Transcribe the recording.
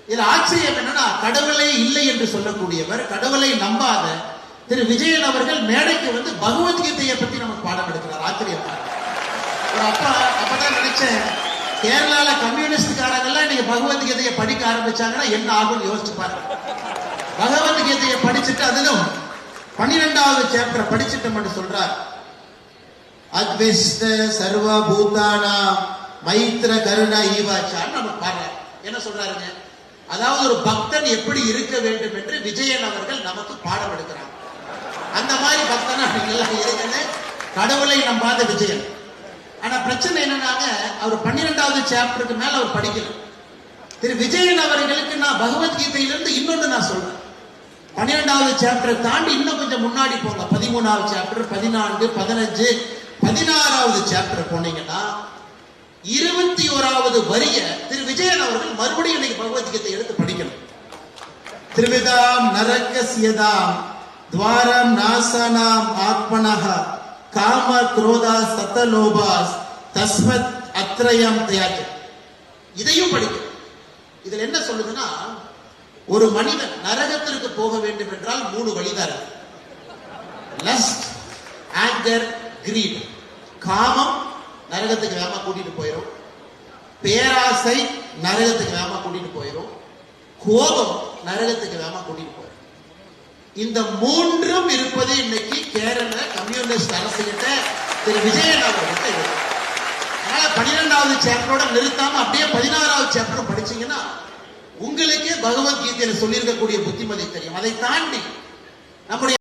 இதுல ஆச்சரியம் என்னன்னா, கடவுளே இல்லை என்று சொல்லக்கூடியவர், கடவுளை நம்பாத திரு விஜயன் அவர்கள் மேடைக்கு வந்து பகவத்கீதையை பத்தி நமக்கு பாடம் எடுக்கிறார். ஆச்சரியமா ஒரு அப்பதான் நினைச்சேன், கேரளால கம்யூனிஸ்ட்காரங்கெல்லாம் நீங்க பகவத்கீதையை படிக்க ஆரம்பிச்சாங்கன்னா என்ன ஆகும்னு யோசிச்சு பாருங்க. பகவத்கீதையை படிச்சுட்டு அதிலும் 12வது சாப்டர் படிச்சுட்டோம்னு சொல்றார். அத்விஷ்ட சர்வ பூதானா மைத்ர கருணா ஈவாச்சான்னு நம்ம பாடுறார். என்ன சொல்றாருங்க? அதாவது ஒரு பக்தன் எப்படி இருக்க வேண்டும் என்று விஜயன் அவர்கள் நமக்கு பாடம் எடுக்கிறார். அந்த மாதிரி பக்தனா இருக்குன்னு கடவுளை நம்பாத விஜயன். ஆனா பிரச்சனை என்னன்னாங்க, அவர் 12வது சாப்டருக்கு மேல அவர் படிக்கல. திரு விஜயன் அவர்களுக்கு நான் பகவத்கீதையிலிருந்து இன்னொன்று நான் சொல்றேன். 12வது சாப்டரை தாண்டி இன்னும் கொஞ்சம் முன்னாடி போங்க. 13வது சாப்டர், 14, 15, 16வது சாப்டர் போனீங்கன்னா 21வது வரிய திரு விஜயன் அவர்கள் மறுபடியும் இன்னைக்கு பகவத்கீதை எடுத்து படிக்கணும். திரிவிதாம் நரகஸ்யதாம் துவாரம் நாசனாம் ஆத்மனஹ காம குரோதா சதலோபாஸ் தஸ்மத் அத்ரயம் தயாஜ. இதையும் படிக்கணும். இதுல என்ன சொல்லுதுன்னா, ஒரு மனிதன் நரகத்திற்கு போக வேண்டும் என்றால் 3 வழிதான் இருக்கு. Lust, anger, greed. காமம் நரகத்துக்கு வேகமா கூட்டிட்டு போயிடும். பேராசை நரகத்துக்கு வேகமா கூட்டிட்டு போயிடும். கோபம் நரகத்துக்கு வேகமா கூட்டிட்டு போயிடும். இந்த 3ம் இருப்பது இன்னைக்கு கேரள கம்யூனிஸ்ட் அரசு கிட்ட திரு விஜயன் அவர்கிட்ட இருக்கு. அதனால 12வது சாப்டரோட நிறுத்தாம அப்படியே 16வது சாப்டர் படிச்சீங்கன்னா உங்களுக்கே பகவத்கீதையில சொல்லியிருக்கக்கூடிய புத்திமதி தெரியும். அதை தாண்டி நம்முடைய